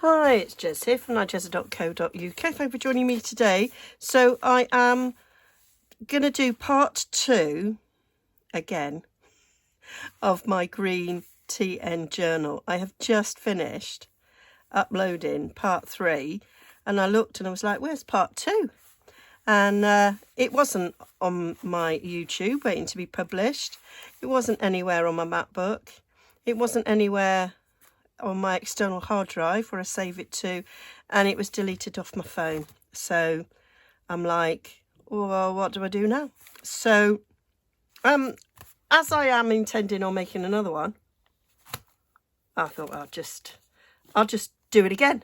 Hi, it's Jez here from Nigezza.co.uk. Thank you for joining me today. So I am going to do part 2 again of my green TN journal. I have just finished uploading part 3 and I looked and I was like, where's part 2? And it wasn't on my YouTube waiting to be published. It wasn't anywhere on my MacBook. It wasn't anywhere on my external hard drive where I save it to, and it was deleted off my phone. So I'm like, well, what do I do now? So as I am intending on making another one, I thought I'll just do it again.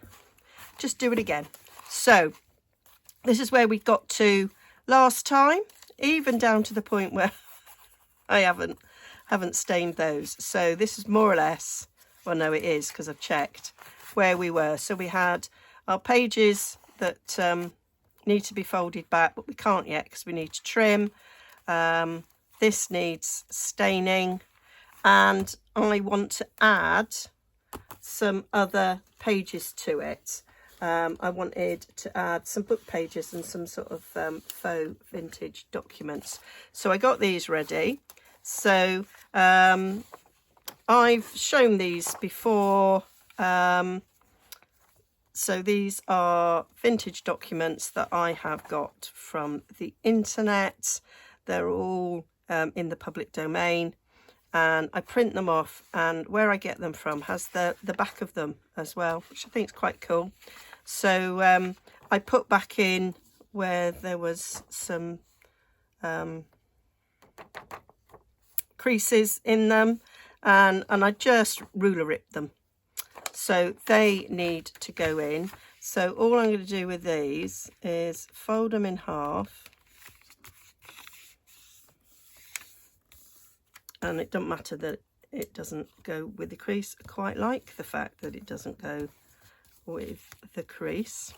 Just do it again. So this is where we got to last time, even down to the point where I haven't stained those. So this is more or less, well, no, it is because I've checked where we were. So we had our pages that need to be folded back, but we can't yet because we need to trim. This needs staining, and I want to add some other pages to it. I wanted to add some book pages and some sort of faux vintage documents. So I got these ready. So I've shown these before. So these are vintage documents that I have got from the internet. They're all in the public domain, and I print them off, and where I get them from has the back of them as well, which I think is quite cool. So I put back in where there was some creases in them, and I just ruler ripped them. So they need to go in. So all I'm going to do with these is fold them in half. And it doesn't matter that it doesn't go with the crease. I quite like the fact that it doesn't go with the crease.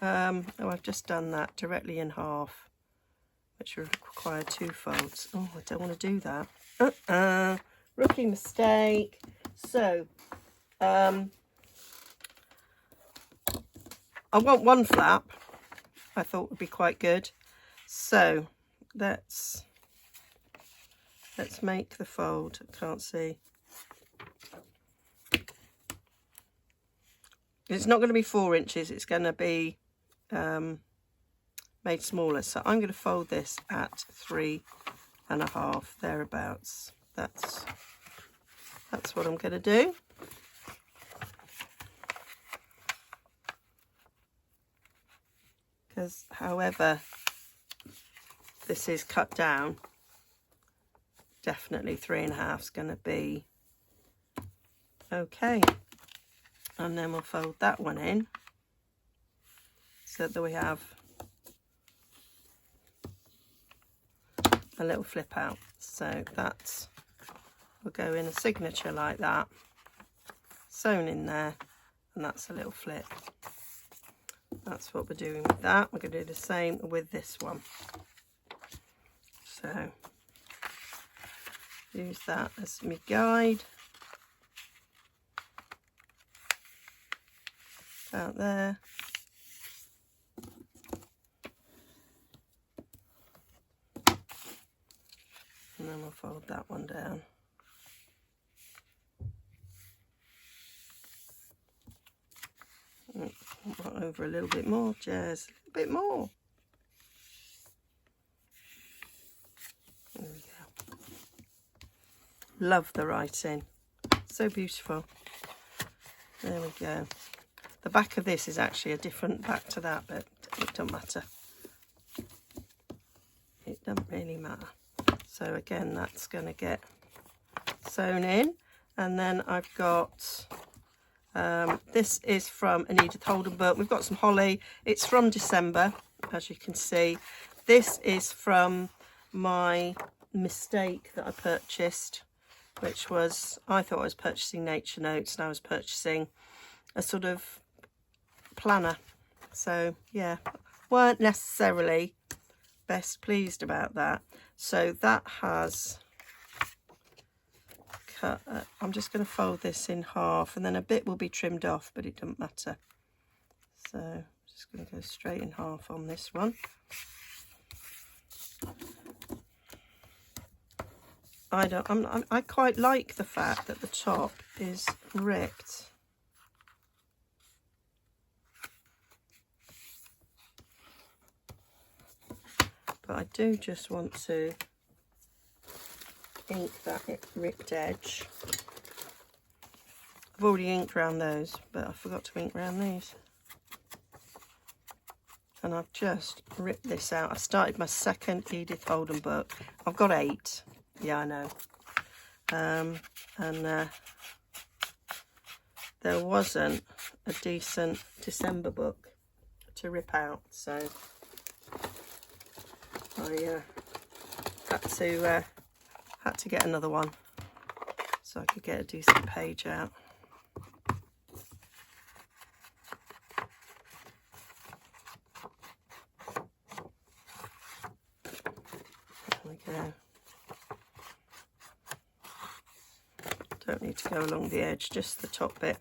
Oh, I've just done that directly in half, which will require 2 folds. Oh, I don't want to do that. Rookie mistake. So I want one flap. I thought would be quite good. So let's make the fold. I can't see. It's not going to be 4 inches. It's going to be made smaller. So I'm going to fold this at 3.5 thereabouts. That's what I'm going to do. Because however this is cut down, definitely 3.5 is going to be okay. And then we'll fold that one in so that we have a little flip out. So that will go in a signature like that, sewn in there, and that's a little flip. That's what we're doing with that. We're going to do the same with this one. So use that as my guide. Out there. And then we'll fold that one down. Over a little bit more, Jez. A bit more. There we go. Love the writing. So beautiful. There we go. The back of this is actually a different back to that, but it doesn't matter. It doesn't really matter. So again, that's going to get sewn in. And then I've got, this is from Edith Holden book. We've got some holly. It's from December, as you can see. This is from my mistake that I purchased, which was, I thought I was purchasing nature notes and I was purchasing a sort of planner. So yeah, weren't necessarily best pleased about that. So that has cut, I'm just going to fold this in half, and then a bit will be trimmed off, but it doesn't matter. So I'm just going to go straight in half on this one. I quite like the fact that the top is ripped. But I do just want to ink that ripped edge. I've already inked around those, but I forgot to ink around these. And I've just ripped this out. I started my second Edith Holden book. I've got 8. Yeah, I know. There wasn't a decent December book to rip out, so I had to get another one so I could get a decent page out. There we go. Don't need to go along the edge, just the top bit.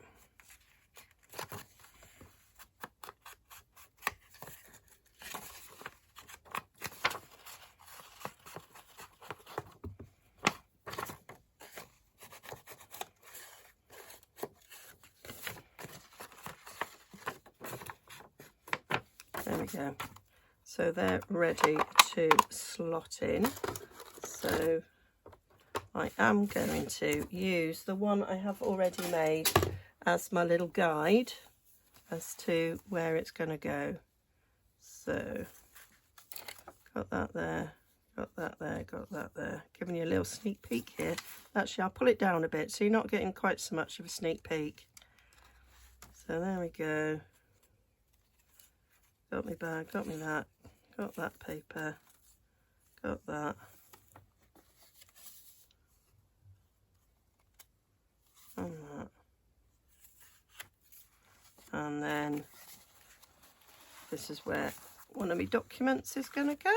There we go. So they're ready to slot in. So I am going to use the one I have already made as my little guide as to where it's going to go. So got that there, got that there, got that there. Giving you a little sneak peek here. Actually, I'll pull it down a bit so you're not getting quite so much of a sneak peek. So there we go. Got me bag, got me that, got that paper, got that. And that. And then this is where one of my documents is going to go.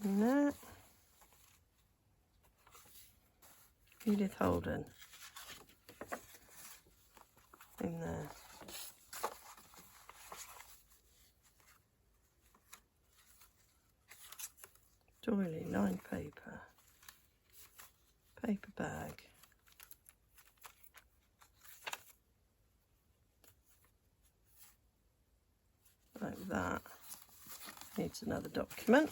And that. Edith Holden. In there. Doily lined paper, paper bag, like that. Needs another document.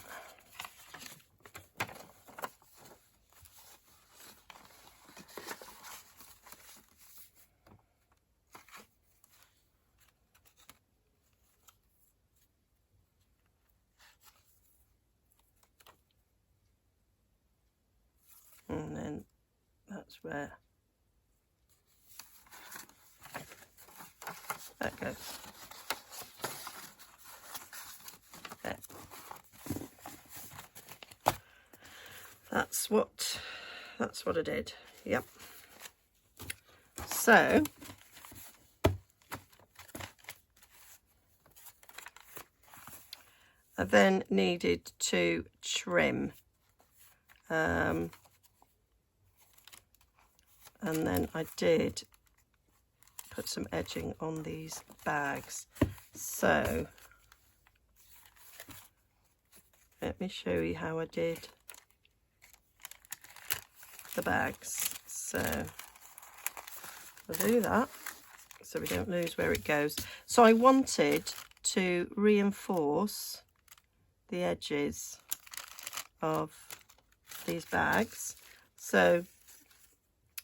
And then that's where that goes. There. That's what I did. Yep. So I then needed to trim. And then I did put some edging on these bags. So let me show you how I did the bags. So I'll do that so we don't lose where it goes. So I wanted to reinforce the edges of these bags. So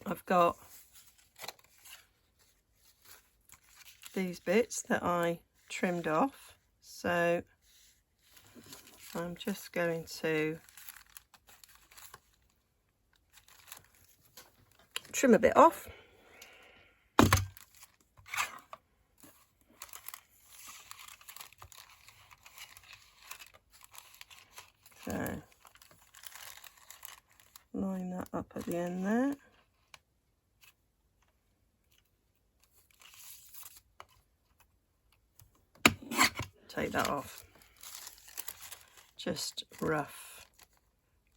I've got these bits that I trimmed off, so I'm just going to trim a bit off. So line that up at the end there. Take that off. just rough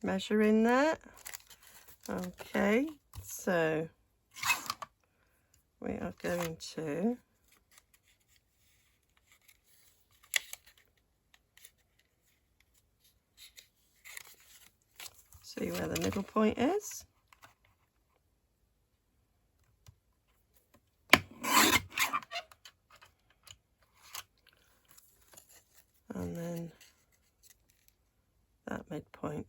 measure in there. Okay, so we are going to see where the middle point is. And then that midpoint.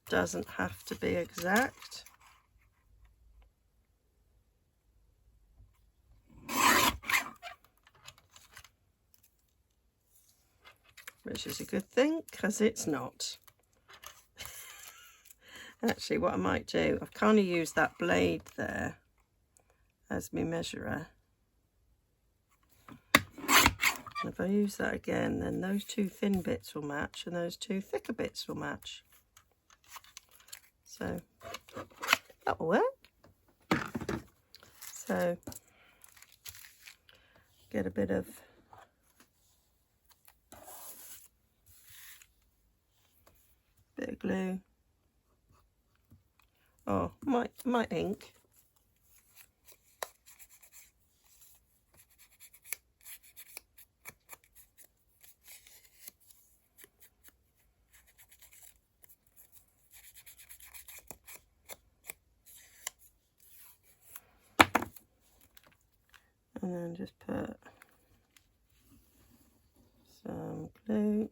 Doesn't have to be exact. Which is a good thing, because it's not. Actually, what I might do, I've kind of used that blade there as my measurer. And if I use that again, then those two thin bits will match and those two thicker bits will match. So that will work. So get a bit of glue. Oh, my ink. And then just put some glue.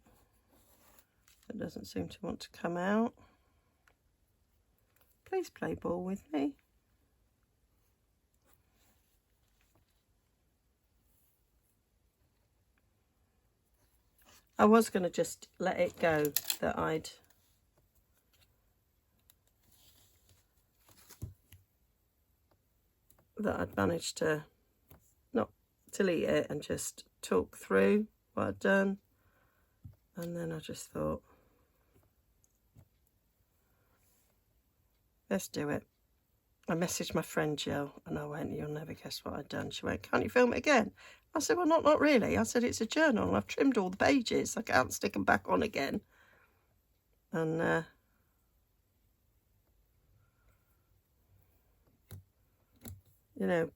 It doesn't seem to want to come out. Please play ball with me. I was going to just let it go that I'd managed to not delete it and just talk through what I'd done. And then I just thought, let's do it. I messaged my friend Jill and I went, you'll never guess what I'd done. She went, can't you film it again? I said, well, not really. I said, it's a journal and I've trimmed all the pages. I can't stick them back on again. And you know,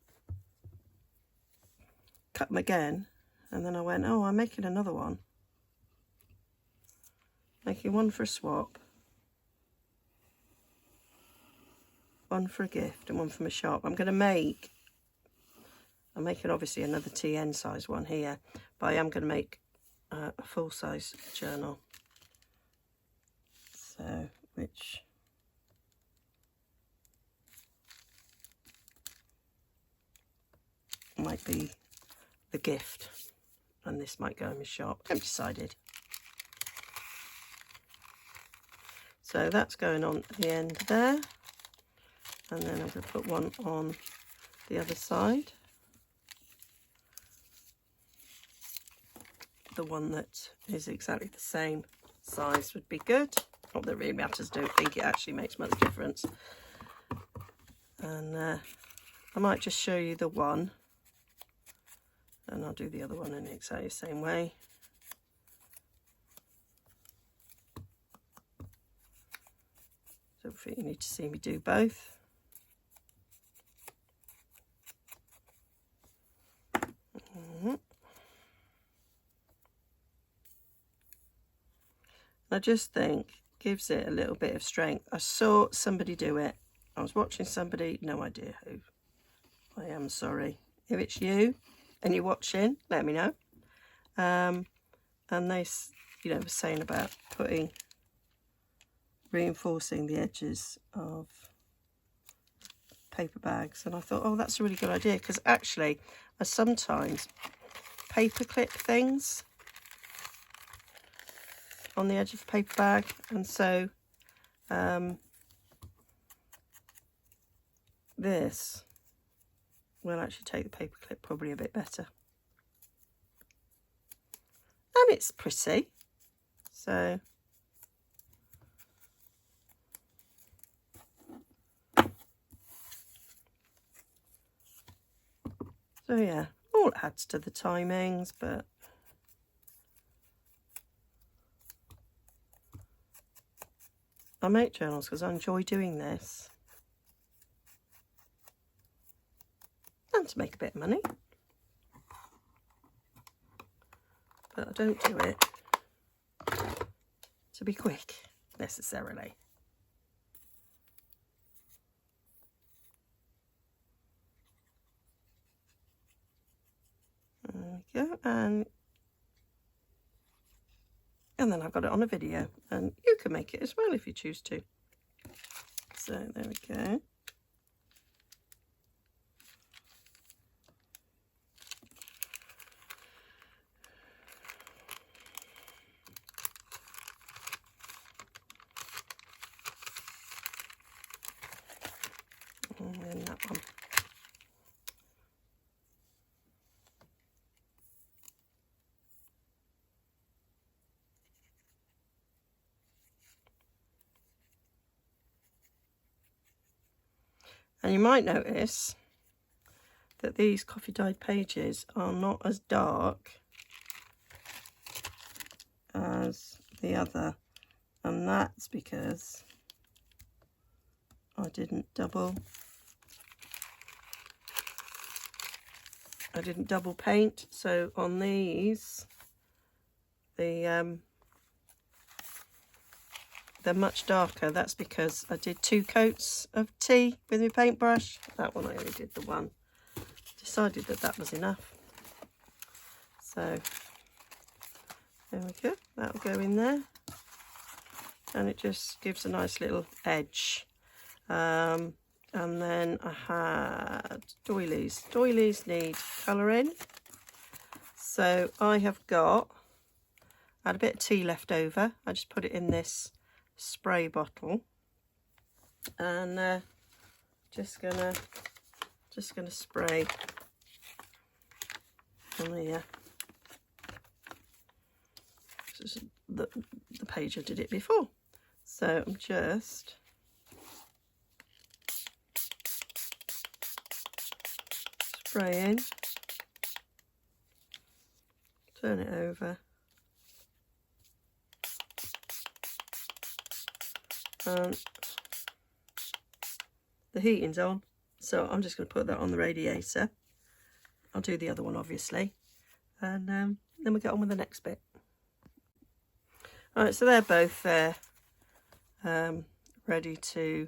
cut them again. And then I went, oh, I'm making another one. Making one for a swap, one for a gift and one for my shop. I'm making obviously another TN size one here, but I am going to make a full size journal. So, which might be the gift, and this might go in my shop. I haven't decided. So that's going on at the end there, and then I'm going to put one on the other side. The one that is exactly the same size would be good. Not that it really matters, don't think it actually makes much difference. And I might just show you the one, and I'll do the other one in exactly the same way. Don't think you need to see me do both. I just think gives it a little bit of strength. I saw somebody do it. I was watching somebody, no idea who. I am sorry. If it's you and you're watching, let me know. And they, you know, were saying about reinforcing the edges of paper bags, and I thought, oh, that's a really good idea, because actually I sometimes paper clip things on the edge of the paper bag, and so this will actually take the paper clip probably a bit better, and it's pretty. So yeah, All adds to the timings, but I make journals because I enjoy doing this. And to make a bit of money. But I don't do it to be quick, necessarily. There we go, and then I've got it on a video, and you can make it as well if you choose to. So there we go. And then that one. And you might notice that these coffee dyed pages are not as dark as the other, and that's because I didn't double paint. So on these, they're much darker. That's because I did 2 coats of tea with my paintbrush. That one I only did the one. Decided that that was enough. So there we go. That'll go in there, and it just gives a nice little edge. And then I had doilies. Doilies need colouring. So I have got, I had a bit of tea left over. I just put it in this spray bottle, and just gonna spray on the page I did it before. So I'm just spraying, turn it over, and the heating's on, so I'm just going to put that on the radiator. I'll do the other one obviously, and then we'll get on with the next bit. Alright, so they're both there, ready to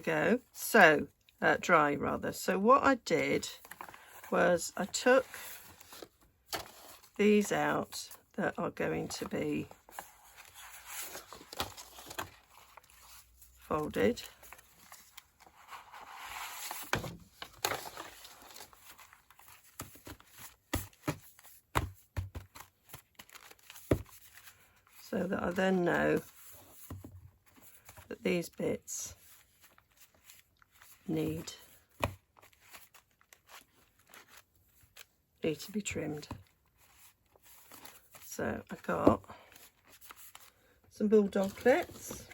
go. So dry rather. So what I did was I took these out that are going to be folded. So that I then know that these bits need to be trimmed. So I got some bulldog clips,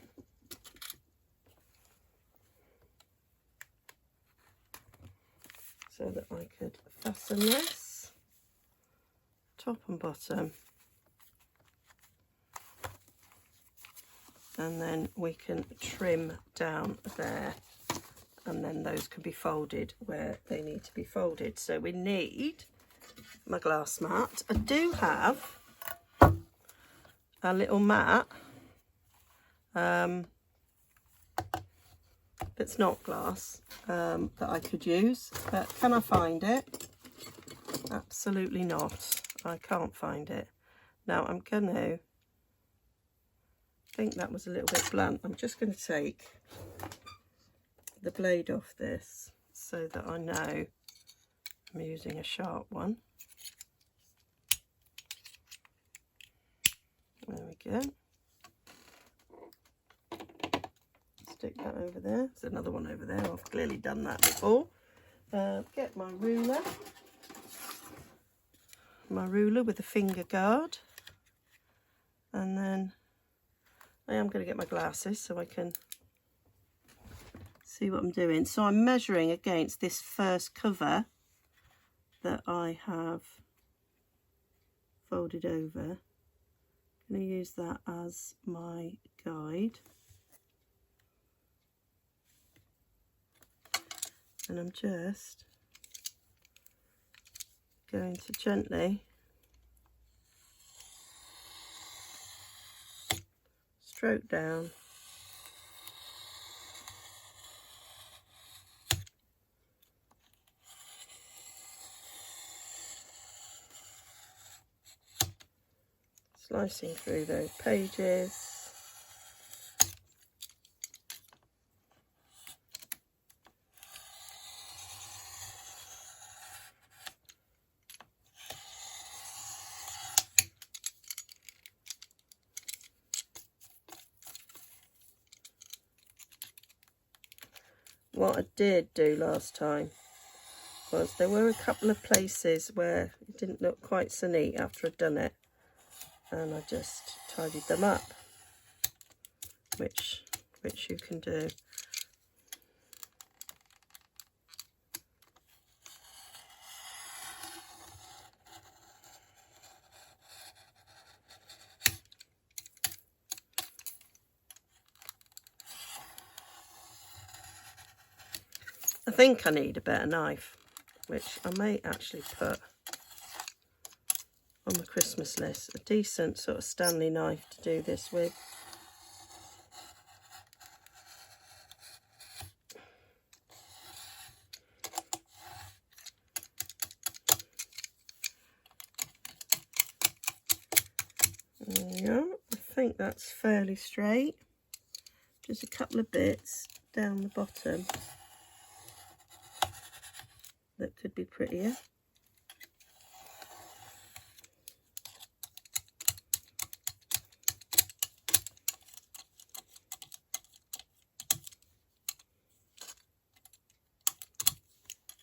so that I could fasten this top and bottom, and then we can trim down there, and then those can be folded where they need to be folded. So we need my glass mat. I do have a little mat that's not glass that I could use, but can I find it? Absolutely not. I can't find it. Now I'm gonna, I think that was a little bit blunt. I'm just going to take the blade off this so that I know I'm using a sharp one. There we go. Stick that over there. There's another one over there. I've clearly done that before. Get my ruler. My ruler with a finger guard. And then I am going to get my glasses so I can see what I'm doing. So I'm measuring against this first cover that I have folded over. I'm going to use that as my guide. And I'm just going to gently stroke down slicing through those pages. What I did do last time was there were a couple of places where it didn't look quite so neat after I'd done it, and I just tidied them up, which you can do. I think I need a better knife, which I may actually put on the Christmas list. A decent sort of Stanley knife to do this with. Yeah, I think that's fairly straight. Just a couple of bits down the bottom that could be prettier.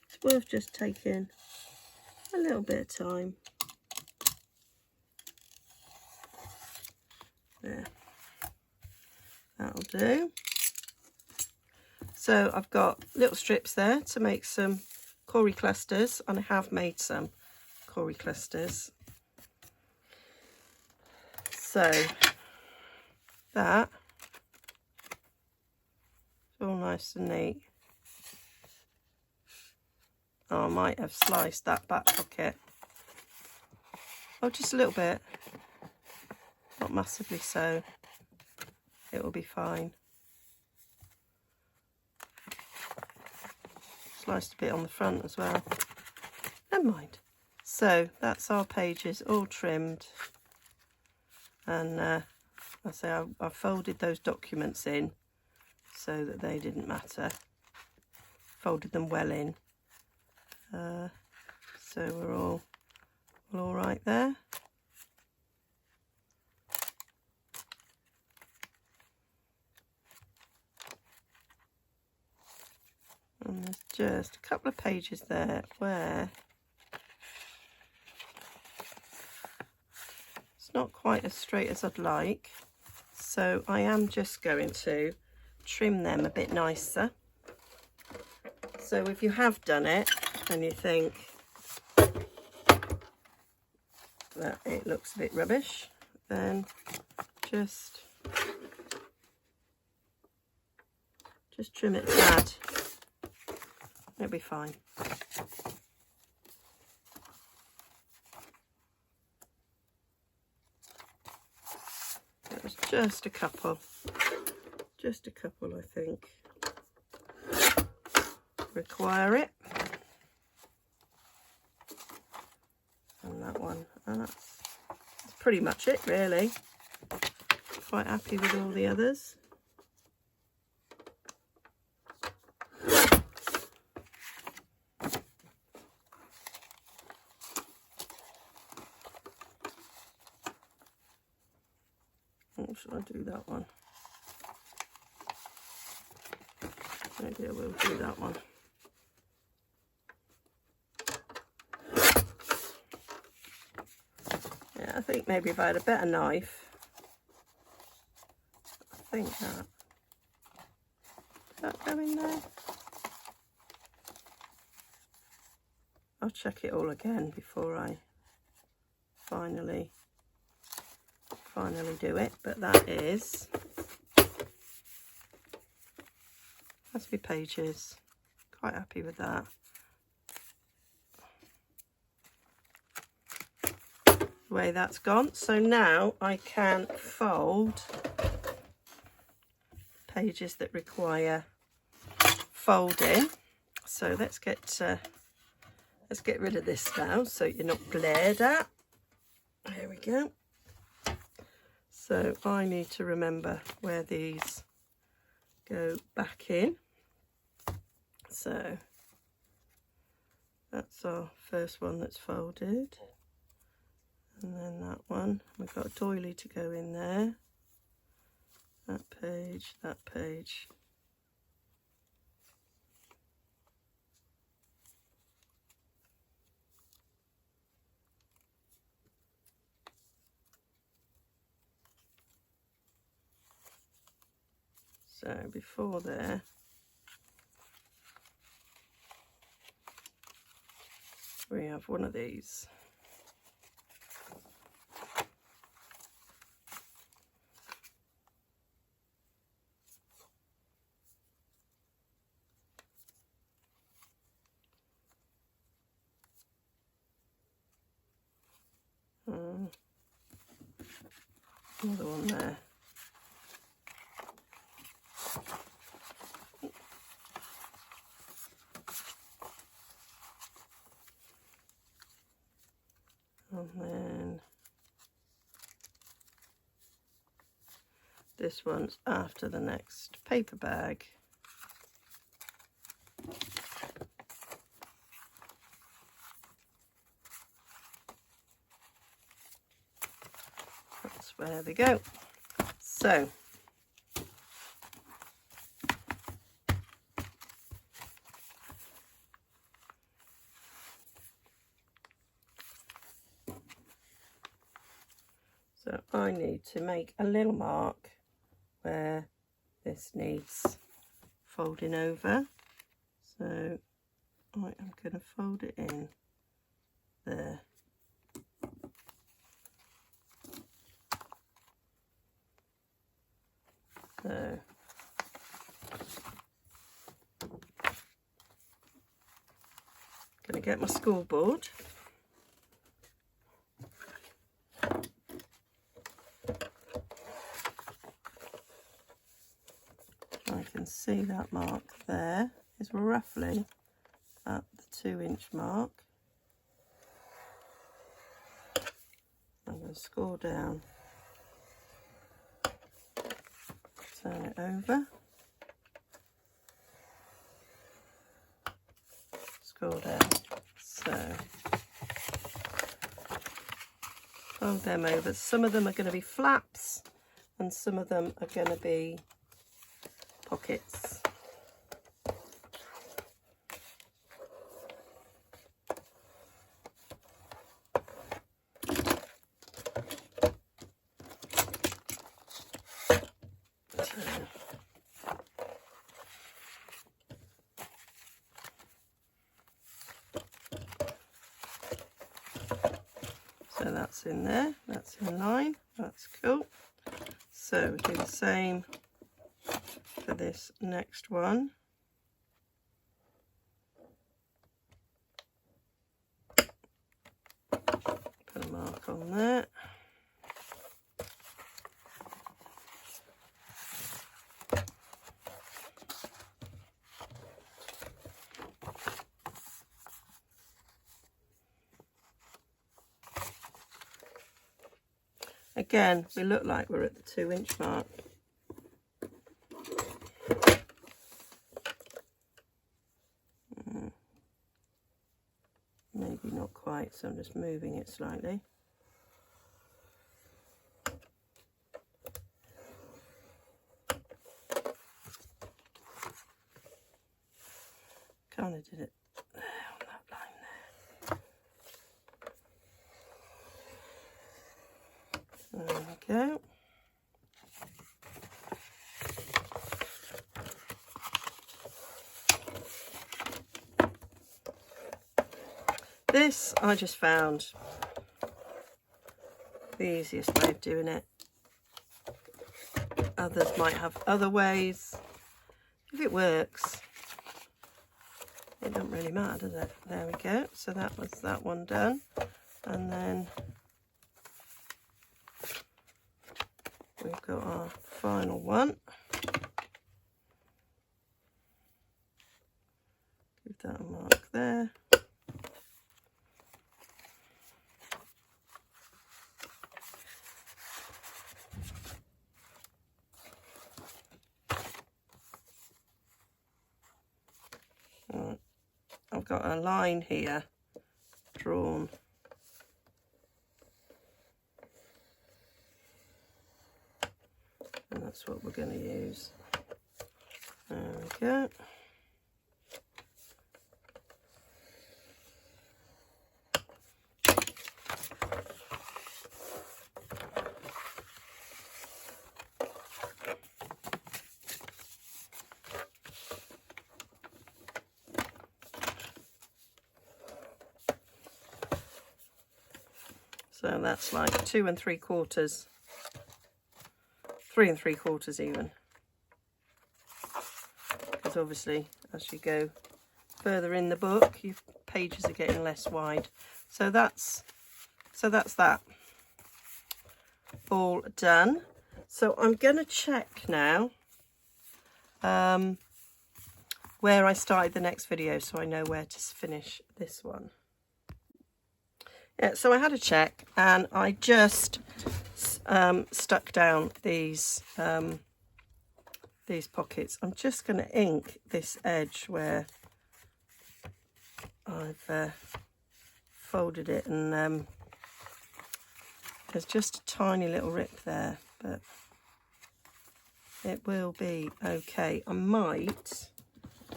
It's worth just taking a little bit of time. There, that'll do. So I've got little strips there to make some Cory clusters, and I have made some Cory clusters. So that is all nice and neat. Oh, I might have sliced that back pocket. Oh, just a little bit. Not massively so. It will be fine. Sliced a bit on the front as well. Never mind. So that's our pages all trimmed, and I say I folded those documents in so that they didn't matter. Folded them well in. So we're all right there. And there's just a couple of pages there where it's not quite as straight as I'd like. So I am just going to trim them a bit nicer. So if you have done it and you think that it looks a bit rubbish, then just trim it a tad. It'll be fine. It was just a couple I think require it. And that one, and that's pretty much it really. Quite happy with all the others. Or should I do that one? Maybe I will do that one. Yeah, I think maybe if I had a better knife, I think that go in there? I'll check it all again before I finally do it, but that is, has to be pages. Quite happy with that. The way that's gone. So now I can fold pages that require folding. So let's get rid of this now so you're not glared at. There we go. So I need to remember where these go back in. So that's our first one that's folded. And then that one. We've got a doily to go in there. That page, that page. So before there, we have one of these. Another one there. And then this one's after the next paper bag. That's where they go. So I need to make a little mark where this needs folding over. So I am going to fold it in there. So I'm going to get my school board. I can see that mark there is roughly at the 2-inch mark. I'm going to score down, turn it over, score down. So fold them over. Some of them are going to be flaps and some of them are going to be pockets. So that's in there, that's in line, that's cool. So we do the same for this next one. Put a mark on there. Again, we look like we're at the 2-inch mark. Maybe not quite, so I'm just moving it slightly. Kind of did it there on that line there. There we go. this I just found the easiest way of doing it. Others might have other ways. If it works, it doesn't really matter, does it? There we go. So that was that one done. And then we've got our final one. Give that a mark there. Right. I've got a line here drawn. And that's what we're going to use. There we go. So that's like 2 3/4, 3 3/4 even. Because obviously as you go further in the book, your pages are getting less wide. So that's that. All done. So I'm going to check now where I started the next video so I know where to finish this one. Yeah, so I had a check and I just stuck down these pockets. I'm just going to ink this edge where I've folded it, and there's just a tiny little rip there, but it will be okay. I might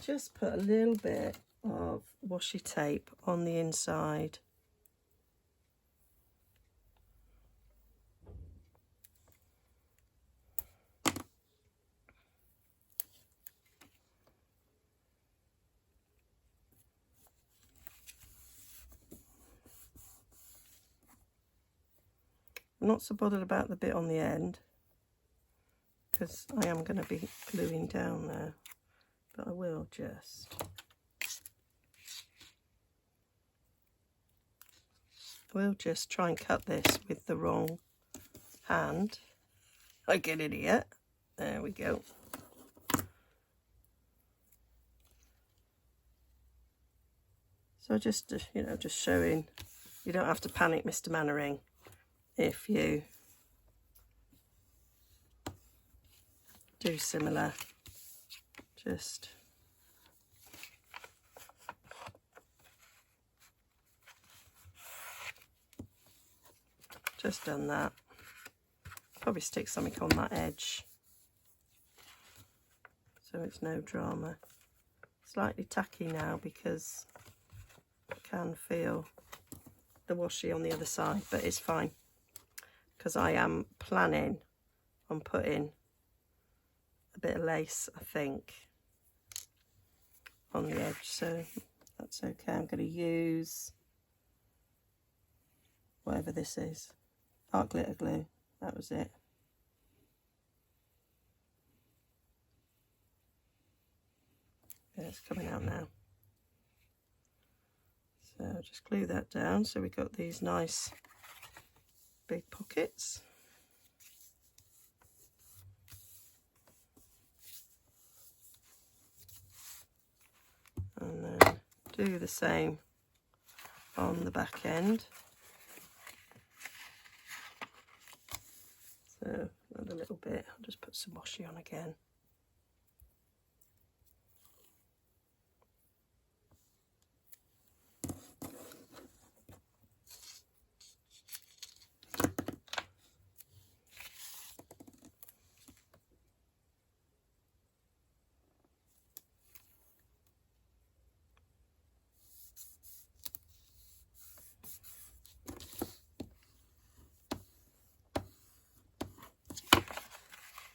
just put a little bit of washi tape on the inside. I'm not so bothered about the bit on the end because I am going to be gluing down there, but I will just try and cut this with the wrong hand like an idiot. There we go. So just, you know, just showing you don't have to panic, Mr. Mannering, if you do similar. Just done that. Probably stick something on that edge so it's no drama. Slightly tacky now because I can feel the washi on the other side, but it's fine because I am planning on putting a bit of lace, I think, on the edge, so that's okay. I'm going to use whatever this is, art glitter glue. That was it. Yeah, it's coming out now. So just glue that down so we've got these nice big pockets. And then do the same on the back end. So another little bit, I'll just put some washi on again.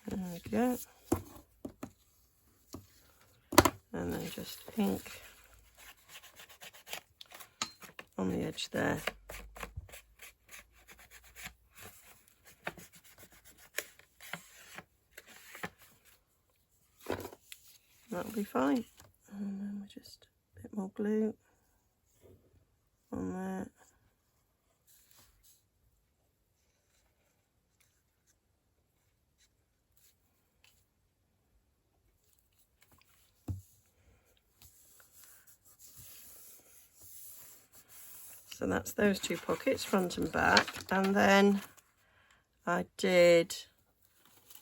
There we go. And then just ink on the edge there. That'll be fine. And then we just a bit more glue on there. So that's those two pockets, front and back. And then I did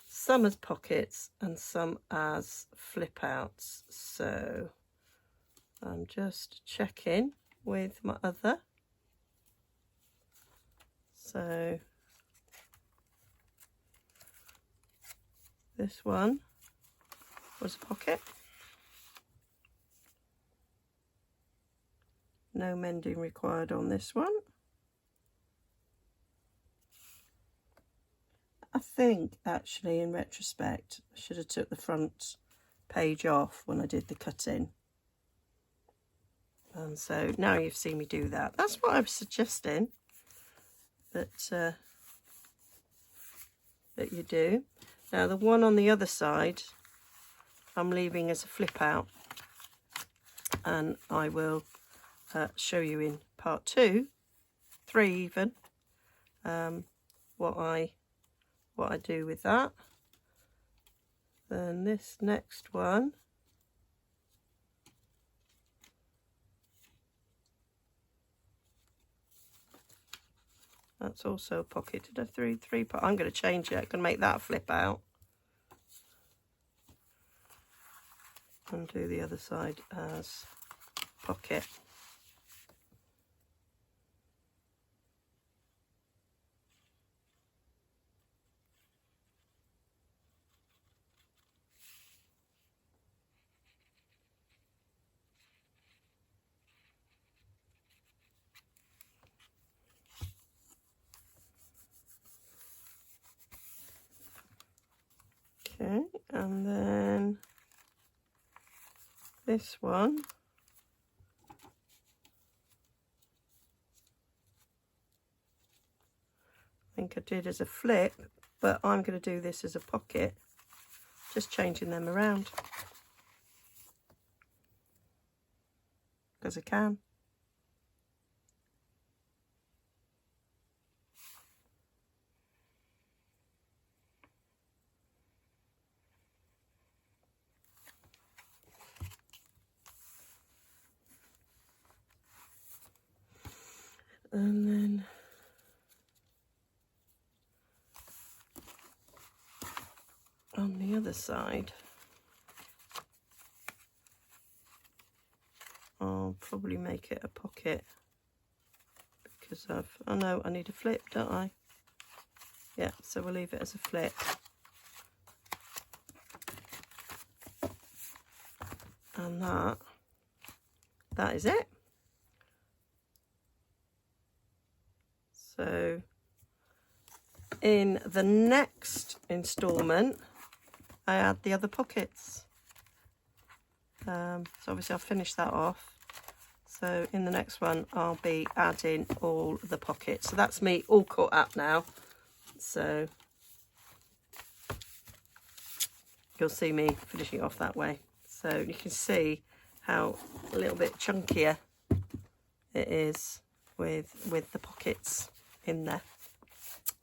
some as pockets and some as flip outs. So I'm just checking with my other. So this one was a pocket. No mending required on this one. I think actually in retrospect I should have took the front page off when I did the cutting. And so now you've seen me do that. That's what I was suggesting that that you do. Now the one on the other side I'm leaving as a flip out, and I will show you in part 2, 3 even, what I do with that. Then this next one, that's also a pocket. Did I do 3 part? I'm going to change it. I'm going to make that flip out and do the other side as pocket. Okay, and then this one, I think I did as a flip, but I'm going to do this as a pocket, just changing them around because I can. And then on the other side, I'll probably make it a pocket because oh no, I need a flip, don't I? Yeah, so we'll leave it as a flip. And that is it. So in the next installment, I add the other pockets. So obviously I'll finish that off. So in the next one, I'll be adding all the pockets. So that's me all cut up now. So you'll see me finishing off that way. So you can see how a little bit chunkier it is with the pockets in there.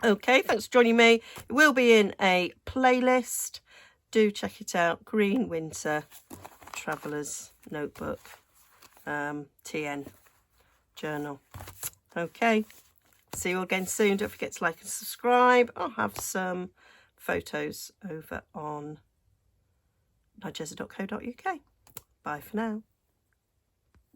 Okay, thanks for joining me. It will be in a playlist. Do check it out. Green Winter Traveller's Notebook, TN Journal. Okay, see you again soon. Don't forget to like and subscribe. I'll have some photos over on nigezza.co.uk. Bye for now.